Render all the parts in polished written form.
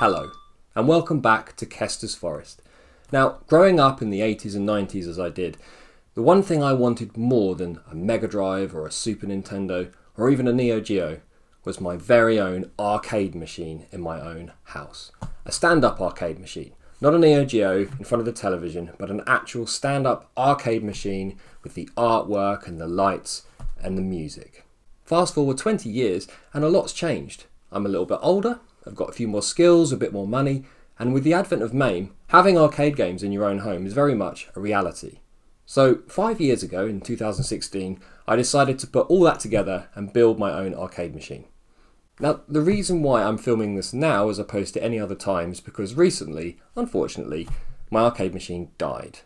Hello, and welcome back to Kester's Forest. Now, growing up in the 80s and 90s as I did, the one thing I wanted more than a Mega Drive or a Super Nintendo or even a Neo Geo was my very own arcade machine in my own house. A stand-up arcade machine. Not a Neo Geo in front of the television, but an actual stand-up arcade machine with the artwork and the lights and the music. Fast forward 20 years and a lot's changed. I'm a little bit older, I've got a few more skills, a bit more money, and with the advent of MAME, having arcade games in your own home is very much a reality. So 5 years ago, in 2016, I decided to put all that together and build my own arcade machine. Now, the reason why I'm filming this now as opposed to any other time is because recently, unfortunately, my arcade machine died.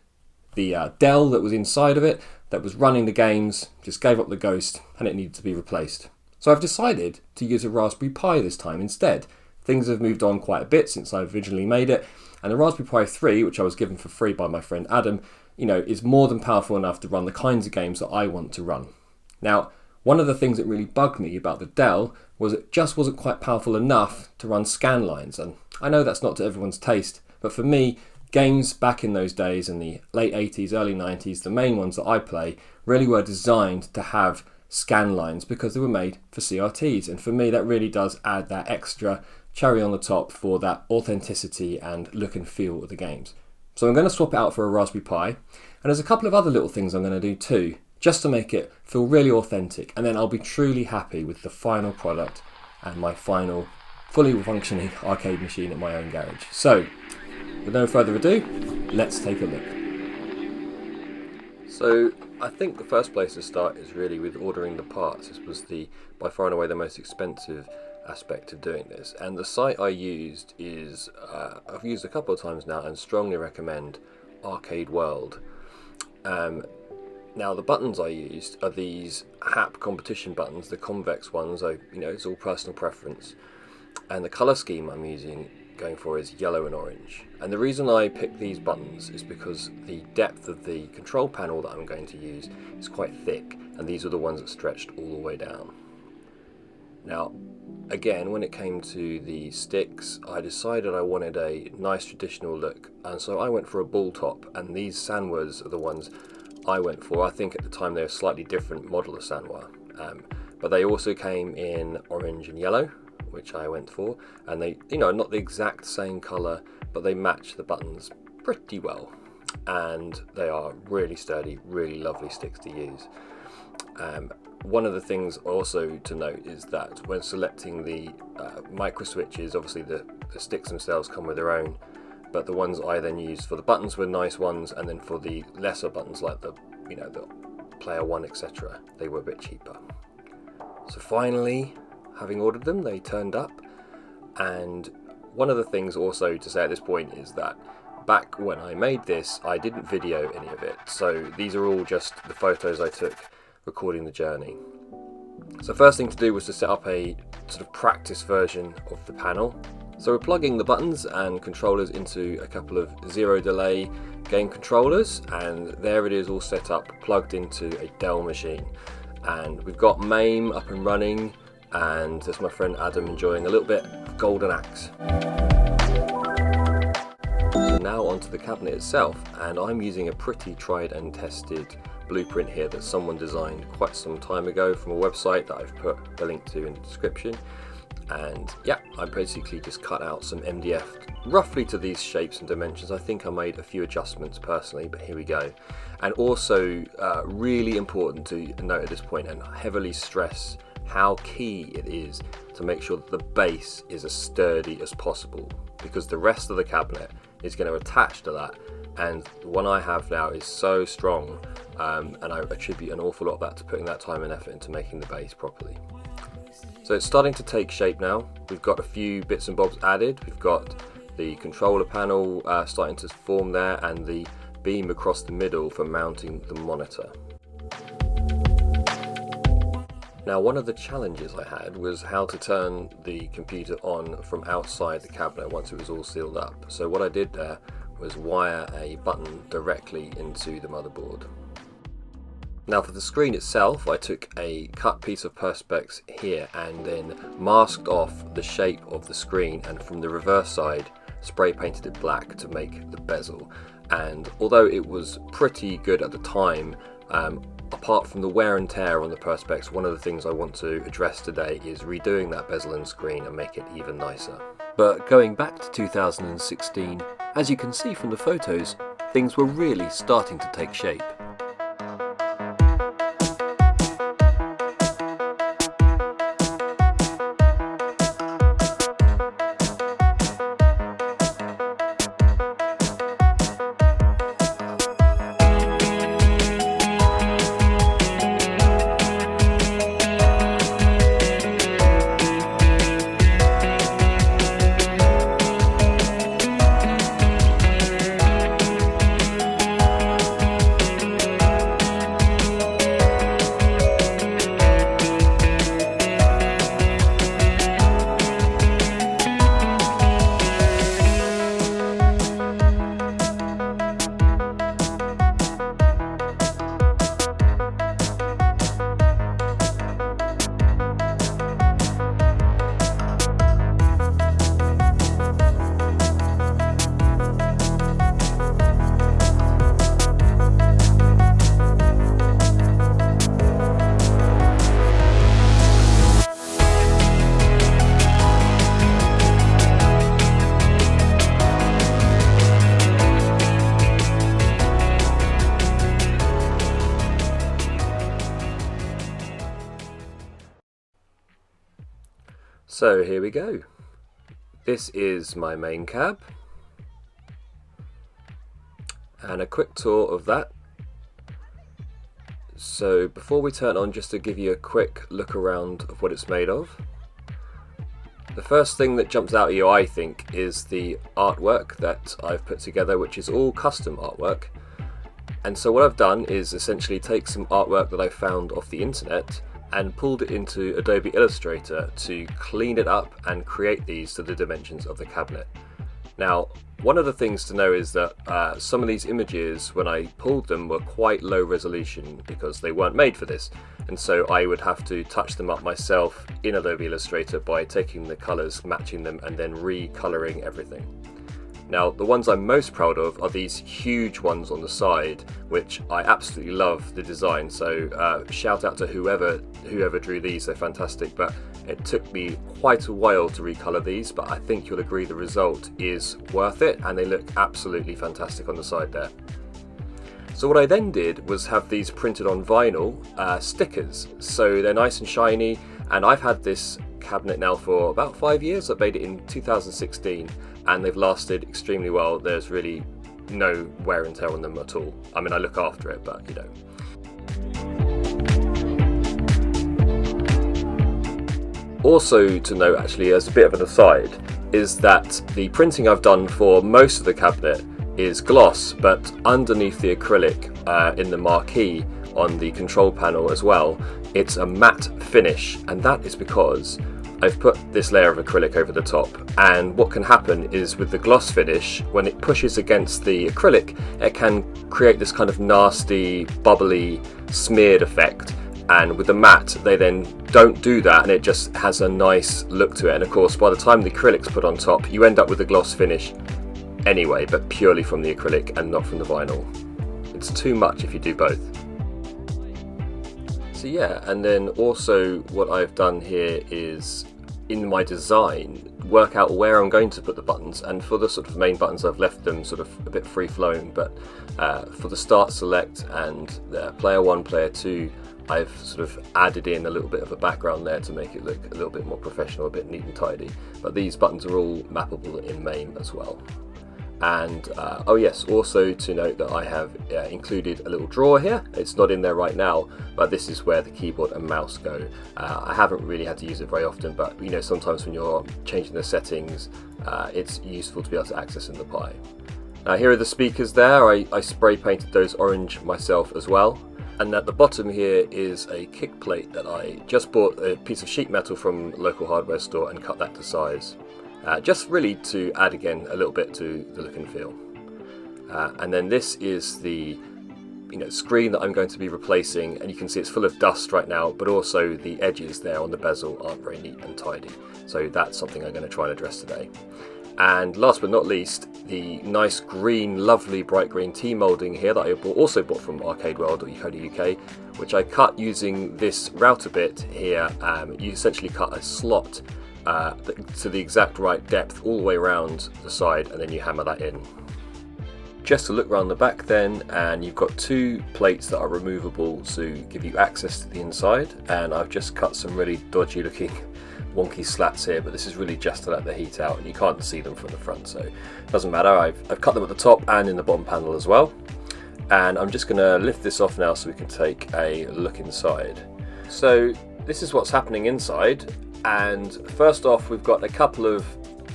The Dell that was inside of it, that was running the games, just gave up the ghost and it needed to be replaced. So I've decided to use a Raspberry Pi this time instead. Things have moved on quite a bit since I originally made it, and the Raspberry Pi 3, which I was given for free by my friend Adam, is more than powerful enough to run the kinds of games that I want to run. Now, one of the things that really bugged me about the Dell was it just wasn't quite powerful enough to run scan lines, and I know that's not to everyone's taste, but for me, games back in those days in the late 80s, early 90s, the main ones that I play, really were designed to have scan lines because they were made for CRTs, and for me that really does add that extra cherry on the top for that authenticity and look and feel of the games. So I'm going to swap it out for a Raspberry Pi, and there's a couple of other little things I'm going to do too, just to make it feel really authentic, and then I'll be truly happy with the final product and my final fully functioning arcade machine at my own garage. So, with no further ado, let's take a look. So, I think the first place to start is really with ordering the parts. This was by far and away the most expensive aspect of doing this, and the site I used is, I've used a couple of times now and strongly recommend Arcade World. Now the buttons I used are these HAP competition buttons, the convex ones, it's all personal preference, and the colour scheme I'm going for is yellow and orange. And the reason I picked these buttons is because the depth of the control panel that I'm going to use is quite thick, and these are the ones that stretched all the way down. Now, again, when it came to the sticks, I decided I wanted a nice traditional look, and so I went for a ball top, and these Sanwas are the ones I went for. I think at the time they were a slightly different model of Sanwa, but they also came in orange and yellow, which I went for, and they, not the exact same colour, but they match the buttons pretty well, and they are really sturdy, really lovely sticks to use. One of the things also to note is that when selecting the micro switches, obviously the sticks themselves come with their own, but the ones I then used for the buttons were nice ones, and then for the lesser buttons like the player one, etc., they were a bit cheaper. So finally, having ordered them, they turned up, and one of the things also to say at this point is that back when I made this, I didn't video any of it, so these are all just the photos I took recording the journey. So first thing to do was to set up a sort of practice version of the panel. So we're plugging the buttons and controllers into a couple of zero delay game controllers, and there it is all set up, plugged into a Dell machine. And we've got MAME up and running, and there's my friend Adam enjoying a little bit of Golden Axe. So now onto the cabinet itself, and I'm using a pretty tried and tested blueprint here that someone designed quite some time ago from a website that I've put a link to in the description. And yeah, I basically just cut out some MDF roughly to these shapes and dimensions. I think I made a few adjustments personally, but here we go. And also really important to note at this point and heavily stress how key it is to make sure that the base is as sturdy as possible, because the rest of the cabinet is going to attach to that, and the one I have now is so strong, and I attribute an awful lot of that to putting that time and effort into making the base properly. So it's starting to take shape now. We've got a few bits and bobs added. We've got the controller panel starting to form there, and the beam across the middle for mounting the monitor. Now, one of the challenges I had was how to turn the computer on from outside the cabinet once it was all sealed up. So what I did there was wire a button directly into the motherboard. Now for the screen itself, I took a cut piece of perspex here and then masked off the shape of the screen, and from the reverse side spray painted it black to make the bezel. And although it was pretty good at the time, apart from the wear and tear on the perspex, one of the things I want to address today is redoing that bezel and screen and make it even nicer. But going back to 2016, as you can see from the photos, things were really starting to take shape. So here we go. This is my main cab, and a quick tour of that. So before we turn on, just to give you a quick look around of what it's made of. The first thing that jumps out at you, I think, is the artwork that I've put together, which is all custom artwork. And so what I've done is essentially take some artwork that I found off the internet and pulled it into Adobe Illustrator to clean it up and create these to the dimensions of the cabinet. Now, one of the things to know is that some of these images, when I pulled them, were quite low resolution because they weren't made for this, and so I would have to touch them up myself in Adobe Illustrator by taking the colours, matching them, and then recoloring everything. Now, the ones I'm most proud of are these huge ones on the side, which I absolutely love the design, so shout out to whoever drew these, they're fantastic. But it took me quite a while to recolor these, but I think you'll agree the result is worth it, and they look absolutely fantastic on the side there. So what I then did was have these printed on vinyl stickers, so they're nice and shiny, and I've had this cabinet now for about 5 years. I made it in 2016 and they've lasted extremely well. There's really no wear and tear on them at all. I mean, I look after it, but you know. Also to note, actually, as a bit of an aside, is that the printing I've done for most of the cabinet is gloss, but underneath the acrylic in the marquee on the control panel as well, it's a matte finish, and that is because I've put this layer of acrylic over the top, and what can happen is with the gloss finish, when it pushes against the acrylic, it can create this kind of nasty, bubbly, smeared effect, and with the matte they then don't do that, and it just has a nice look to it. And of course, by the time the acrylic's put on top, you end up with the gloss finish anyway, but purely from the acrylic and not from the vinyl. It's too much if you do both. So yeah, and then also what I've done here is, in my design, work out where I'm going to put the buttons, and for the sort of main buttons I've left them sort of a bit free flowing, but for the start select and the player 1, player 2, I've sort of added in a little bit of a background there to make it look a little bit more professional, a bit neat and tidy. But these buttons are all mappable in MAME as well. And oh yes, also to note that I have included a little drawer here. It's not in there right now, but this is where the keyboard and mouse go. I haven't really had to use it very often, but you know, sometimes when you're changing the settings, it's useful to be able to access in the Pi. Now here are the speakers there. I spray painted those orange myself as well. And at the bottom here is a kick plate that I just bought a piece of sheet metal from a local hardware store and cut that to size. Just really to add again a little bit to the look and feel. And then this is the screen that I'm going to be replacing, and you can see it's full of dust right now, but also the edges there on the bezel aren't very neat and tidy. So that's something I'm going to try and address today. And last but not least, the nice green, lovely bright green T-moulding here that I also bought from arcadeworld.co.uk, which I cut using this router bit here. You essentially cut a slot to the exact right depth all the way around the side, and then you hammer that in. Just to look around the back then, and you've got two plates that are removable to give you access to the inside, and I've just cut some really dodgy looking wonky slats here, but this is really just to let the heat out, and you can't see them from the front, so it doesn't matter. I've cut them at the top and in the bottom panel as well, and I'm just going to lift this off now so we can take a look inside. So this is what's happening inside, and first off we've got a couple of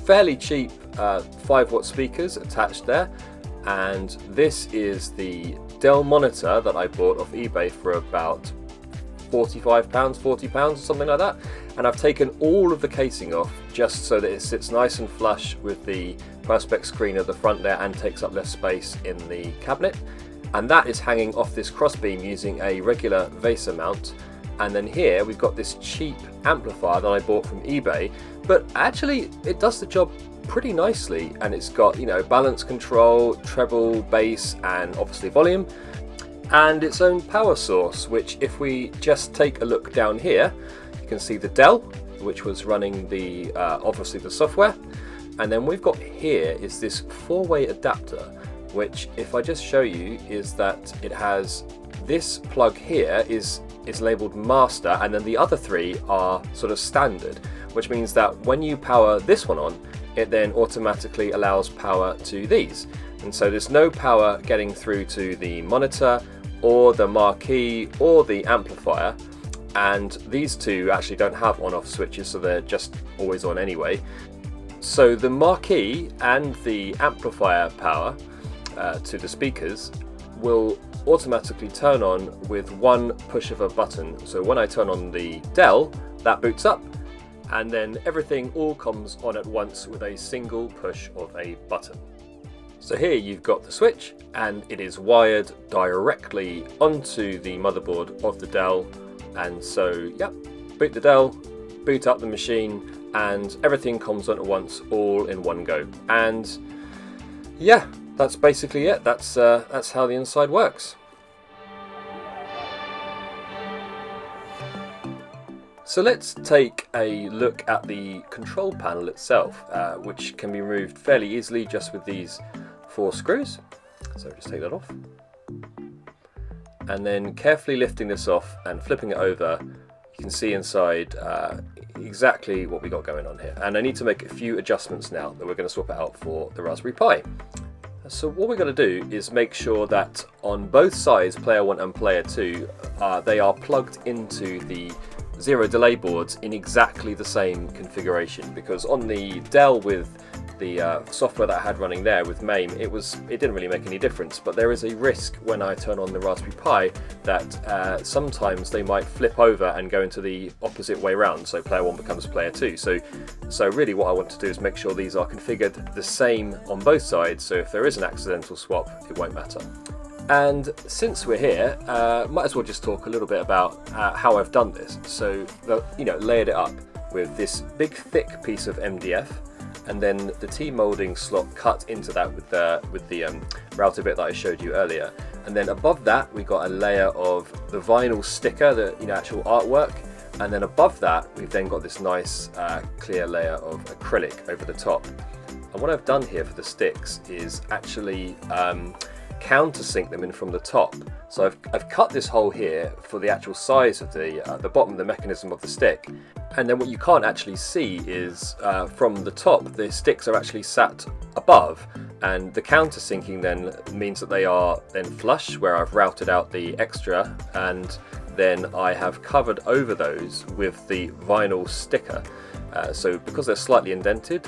fairly cheap 5-watt speakers attached there, and this is the Dell monitor that I bought off eBay for about £45, £40 or something like that, and I've taken all of the casing off just so that it sits nice and flush with the Perspex screen at the front there and takes up less space in the cabinet, and that is hanging off this crossbeam using a regular VESA mount. And then here we've got this cheap amplifier that I bought from eBay, but actually it does the job pretty nicely, and it's got balance control, treble, bass, and obviously volume, and its own power source, which if we just take a look down here, you can see the Dell, which was running the obviously the software, and then we've got here is this 4-way adapter, which if I just show you is that it has this plug here is labeled master, and then the other 3 are sort of standard, which means that when you power this one on, it then automatically allows power to these, and so there's no power getting through to the monitor or the marquee or the amplifier, and these two actually don't have on-off switches, so they're just always on anyway. So the marquee and the amplifier power to the speakers will automatically turn on with one push of a button. So when I turn on the Dell, that boots up, and then everything all comes on at once with a single push of a button. So here you've got the switch, and it is wired directly onto the motherboard of the Dell, and so yep, boot the Dell, boot up the machine, and everything comes on at once, all in one go. And yeah, that's basically it. That's how the inside works. So let's take a look at the control panel itself, which can be removed fairly easily just with these 4 screws. So just take that off, and then carefully lifting this off and flipping it over, you can see inside exactly what we got going on here. And I need to make a few adjustments now that we're going to swap it out for the Raspberry Pi. So what we're going to do is make sure that on both sides, player 1 and player 2, they are plugged into the zero delay boards in exactly the same configuration, because on the Dell with the software that I had running there with MAME, it didn't really make any difference, but there is a risk when I turn on the Raspberry Pi that sometimes they might flip over and go into the opposite way round, so player 1 becomes player 2. So really what I want to do is make sure these are configured the same on both sides, so if there is an accidental swap, it won't matter. And since we're here, might as well just talk a little bit about how I've done this. So, layered it up with this big thick piece of MDF, and then the T-moulding slot cut into that with the router bit that I showed you earlier. And then above that, we got a layer of the vinyl sticker, the actual artwork. And then above that, we've then got this nice clear layer of acrylic over the top. And what I've done here for the sticks is actually countersink them in from the top. So I've cut this hole here for the actual size of the bottom of the mechanism of the stick, and then what you can't actually see is from the top the sticks are actually sat above, and the countersinking then means that they are then flush where I've routed out the extra, and then I have covered over those with the vinyl sticker. So because they're slightly indented,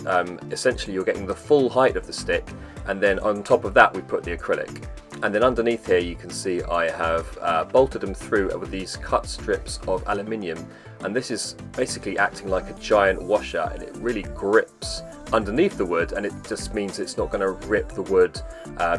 essentially you're getting the full height of the stick, and then on top of that we put the acrylic. And then underneath here you can see I have bolted them through with these cut strips of aluminium, and this is basically acting like a giant washer, and it really grips underneath the wood, and it just means it's not going to rip the wood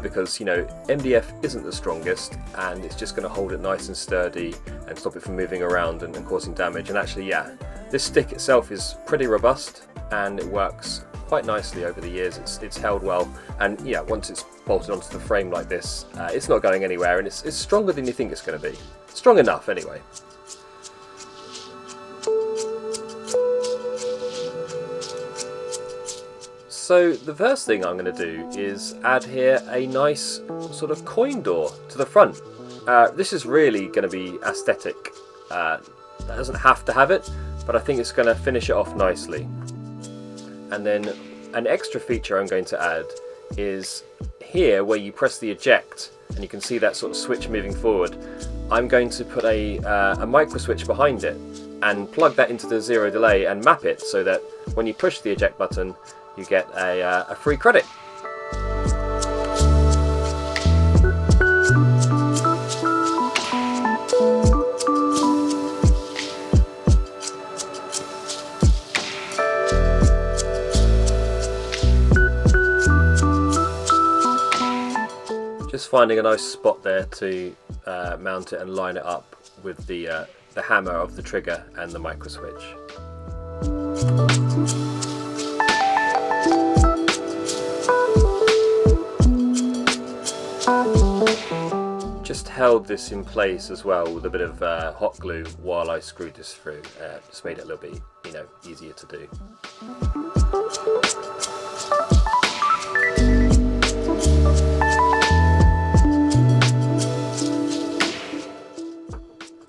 because, you know, MDF isn't the strongest, and it's just going to hold it nice and sturdy and stop it from moving around and causing damage. And actually, yeah, this stick itself is pretty robust and it works quite nicely over the years. It's held well, and yeah, once it's bolted onto the frame like this, it's not going anywhere, and it's stronger than you think it's going to be. Strong enough anyway. So the first thing I'm going to do is add here a nice sort of coin door to the front. This is really going to be aesthetic. That doesn't have to have it, but I think it's going to finish it off nicely. And then an extra feature I'm going to add is here where you press the eject, and you can see that sort of switch moving forward. I'm going to put a micro switch behind it and plug that into the zero delay and map it so that when you push the eject button, you get a free credit. Just finding a nice spot there to mount it and line it up with the hammer of the trigger and the micro switch. Just held this in place as well with a bit of hot glue while I screwed this through. Just made it a little bit, you know, easier to do.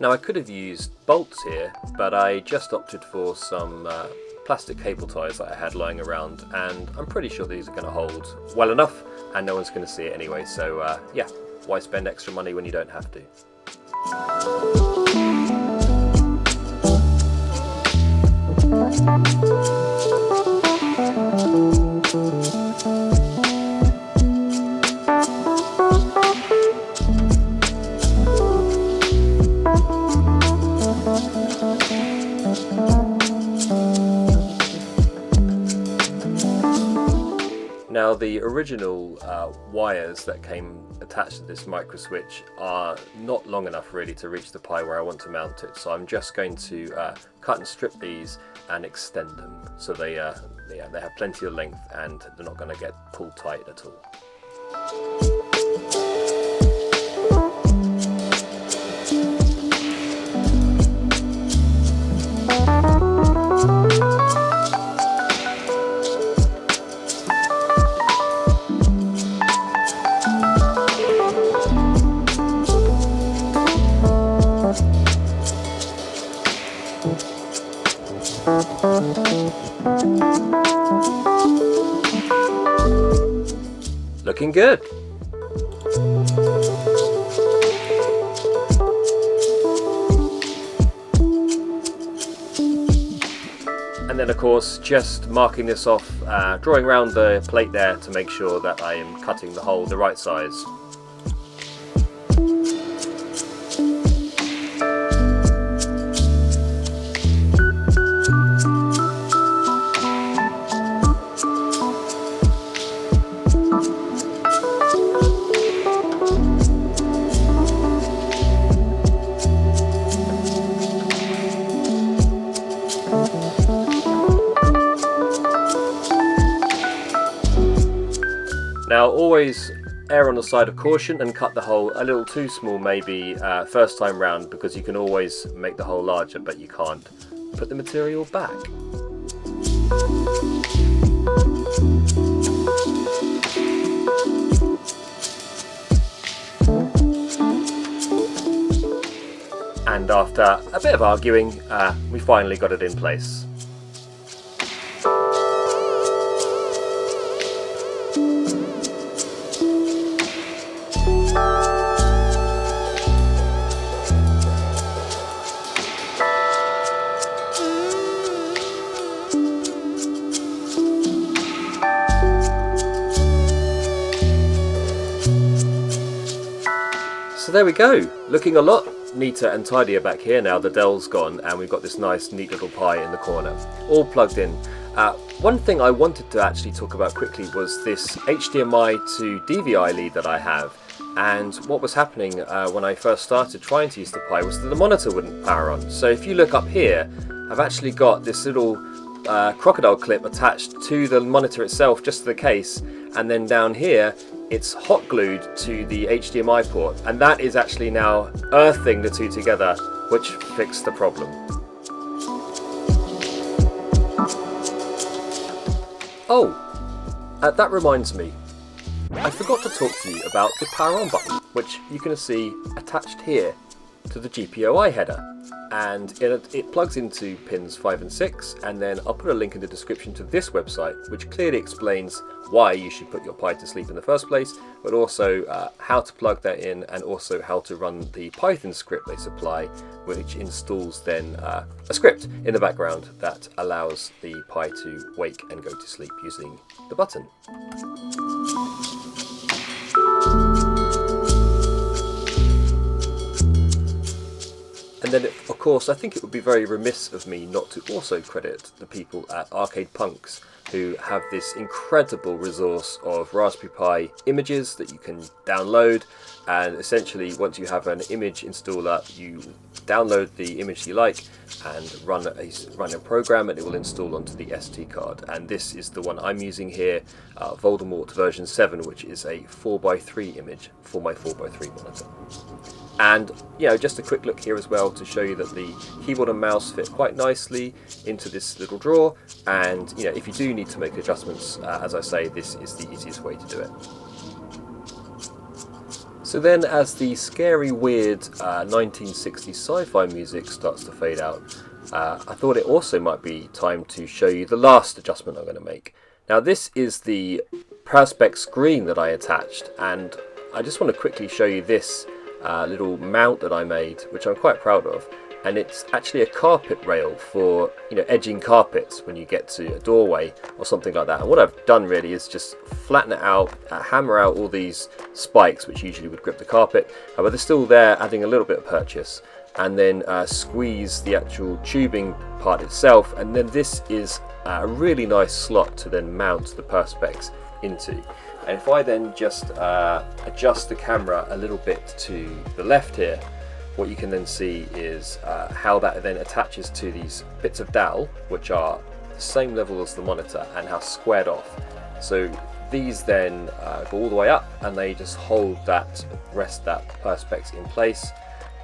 Now I could have used bolts here, but I just opted for some plastic cable ties that I had lying around, and I'm pretty sure these are going to hold well enough and no one's going to see it anyway, so yeah, why spend extra money when you don't have to? Now the original wires that came attached to this micro switch are not long enough really to reach the Pi where I want to mount it, so I'm just going to cut and strip these and extend them so they have plenty of length and they're not going to get pulled tight at all. Looking good. And then of course just marking this off, drawing around the plate there to make sure that I am cutting the hole the right size. Now always err on the side of caution and cut the hole a little too small maybe first time round, because you can always make the hole larger but you can't put the material back. And after a bit of arguing, we finally got it in place. So there we go, looking a lot neater and tidier back here now. The Dell's gone and we've got this nice neat little Pi in the corner, all plugged in. One thing I wanted to actually talk about quickly was this HDMI to DVI lead that I have. And what was happening when I first started trying to use the Pi was that the monitor wouldn't power on. So if you look up here, I've actually got this little crocodile clip attached to the monitor itself, just to the case, and then down here it's hot glued to the HDMI port, and that is actually now earthing the two together, which fixed the problem. Oh, that reminds me, I forgot to talk to you about the power on button, which you can see attached here to the GPIO header. And it plugs into pins 5 and 6, and then I'll put a link in the description to this website which clearly explains why you should put your Pi to sleep in the first place, but also how to plug that in, and also how to run the Python script they supply, which installs then a script in the background that allows the Pi to wake and go to sleep using the button. And then, of course, I think it would be very remiss of me not to also credit the people at Arcade Punks, who have this incredible resource of Raspberry Pi images that you can download. And essentially, once you have an image installer, you download the image you like and run a program, and it will install onto the SD card. And this is the one I'm using here, Voldemort version 7, which is a 4x3 image for my 4x3 monitor. And just a quick look here as well to show you that the keyboard and mouse fit quite nicely into this little drawer. And if you do need to make adjustments, as I say, this is the easiest way to do it. So then, as the scary, weird 1960s sci-fi music starts to fade out, I thought it also might be time to show you the last adjustment I'm going to make. Now, this is the Perspex screen that I attached, and I just want to quickly show you this little mount that I made, which I'm quite proud of. And it's actually a carpet rail for edging carpets when you get to a doorway or something like that. And what I've done really is just flatten it out, hammer out all these spikes which usually would grip the carpet, but they're still there, adding a little bit of purchase, and then squeeze the actual tubing part itself. And then this is a really nice slot to then mount the Perspex into. And if I then just adjust the camera a little bit to the left here, what you can then see is how that then attaches to these bits of dowel, which are the same level as the monitor and how squared off. So these then go all the way up, and they just hold that, rest that Perspex in place.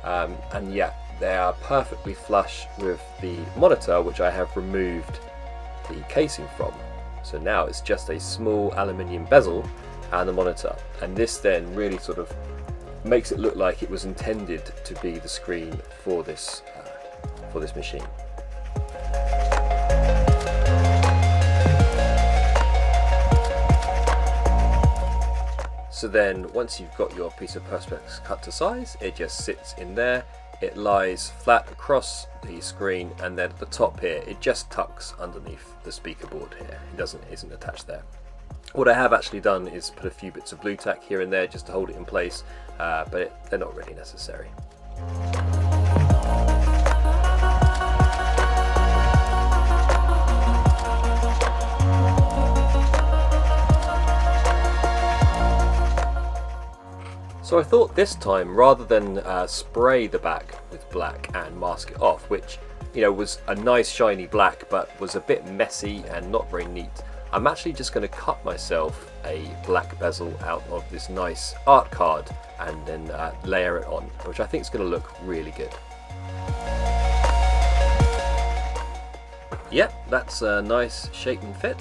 And yeah, they are perfectly flush with the monitor, which I have removed the casing from. So now it's just a small aluminium bezel and the monitor, and this then really sort of makes it look like it was intended to be the screen for this machine. So then, once you've got your piece of Perspex cut to size, it just sits in there. It lies flat across the screen, and then at the top here, it just tucks underneath the speaker board here. It isn't attached there. What I have actually done is put a few bits of blue tack here and there just to hold it in place, but they're not really necessary. So I thought this time, rather than spray the back with black and mask it off, which was a nice shiny black but was a bit messy and not very neat, I'm actually just going to cut myself a black bezel out of this nice art card and then layer it on, which I think is going to look really good. Yep, that's a nice shape and fit.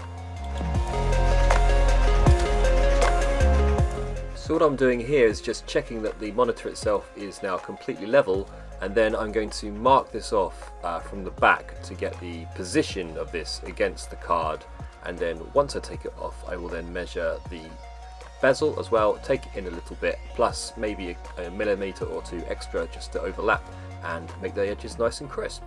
So what I'm doing here is just checking that the monitor itself is now completely level, and then I'm going to mark this off from the back to get the position of this against the card. And then once I take it off, I will then measure the bezel as well, take it in a little bit, plus maybe a millimeter or two extra just to overlap and make the edges nice and crisp.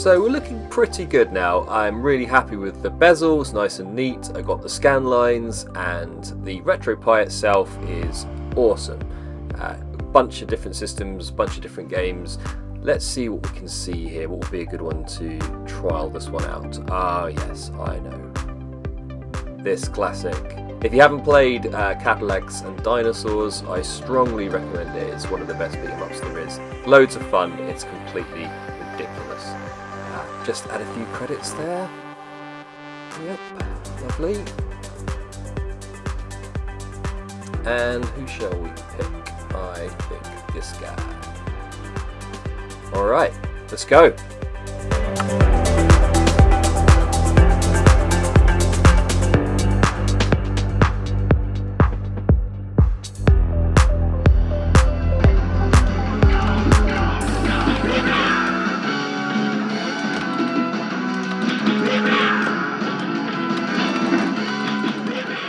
So we're looking pretty good now. I'm really happy with the bezel, it's nice and neat. I got the scan lines, and the Retropi itself is awesome. A bunch of different systems, bunch of different games. Let's see what we can see here. What would be a good one to trial this one out? Ah, yes, I know. This classic. If you haven't played Cadillacs and Dinosaurs, I strongly recommend it. It's one of the best beat-em-ups there is. Loads of fun. It's completely ridiculous. Just add a few credits there. Yep, lovely. And who shall we pick? I think this guy. Alright, let's go.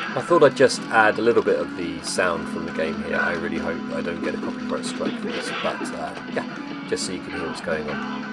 I thought I'd just add a little bit of the sound from the game here. I really hope I don't get a copyright strike for this, but yeah, just so you can hear what's going on.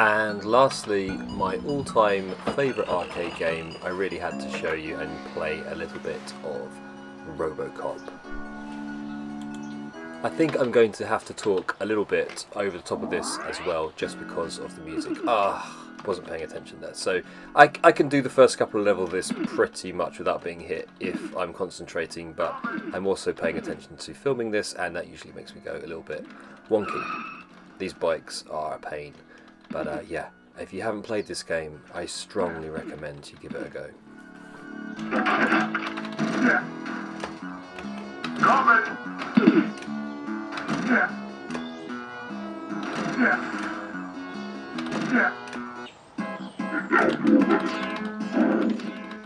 And lastly, my all-time favourite arcade game, I really had to show you and play a little bit of Robocop. I think I'm going to have to talk a little bit over the top of this as well, just because of the music. Wasn't paying attention there. So I can do the first couple of levels of this pretty much without being hit if I'm concentrating, but I'm also paying attention to filming this, and that usually makes me go a little bit wonky. These bikes are a pain. But yeah, if you haven't played this game, I strongly recommend you give it a go.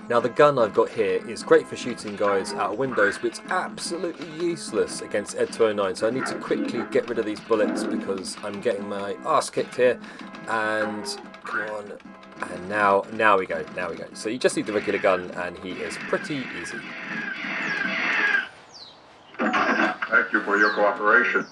Now the gun I've got here is great for shooting guys out of windows, but it's absolutely useless against Ed 209, so I need to quickly get rid of these bullets because I'm getting my arse kicked here. And come on, and now we go. So you just need the regular gun, and he is pretty easy. Thank you for your cooperation.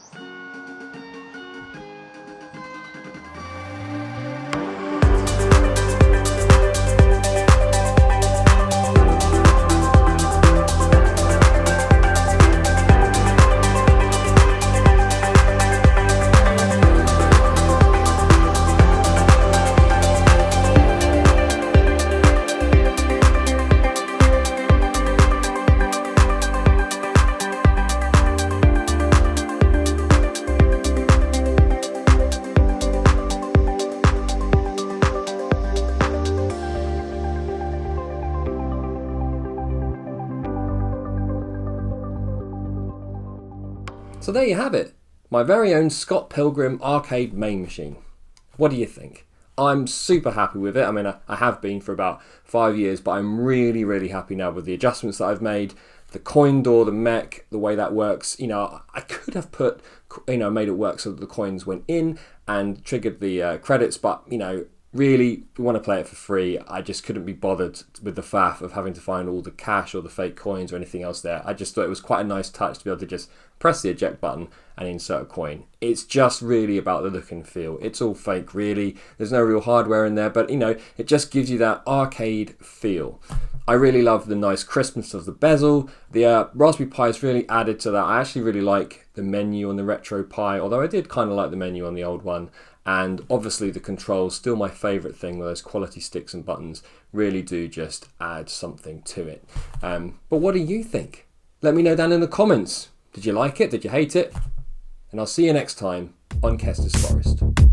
So there you have it, my very own Scott Pilgrim arcade MAME machine. What do you think? I'm super happy with it. I mean, I have been for about 5 years, but I'm really happy now with the adjustments that I've made. The coin door, the mech, the way that works. You know, I could have put, made it work so that the coins went in and triggered the credits, but, really, we want to play it for free. I just couldn't be bothered with the faff of having to find all the cash or the fake coins or anything else there. I just thought it was quite a nice touch to be able to just press the eject button and insert a coin. It's just really about the look and feel. It's all fake, really. There's no real hardware in there, but, it just gives you that arcade feel. I really love the nice crispness of the bezel. The Raspberry Pi has really added to that. I actually really like the menu on the Retropi, although I did kind of like the menu on the old one. And obviously the controls, still my favourite thing, with those quality sticks and buttons, really do just add something to it. But what do you think? Let me know down in the comments. Did you like it? Did you hate it? And I'll see you next time on Kester's Forest.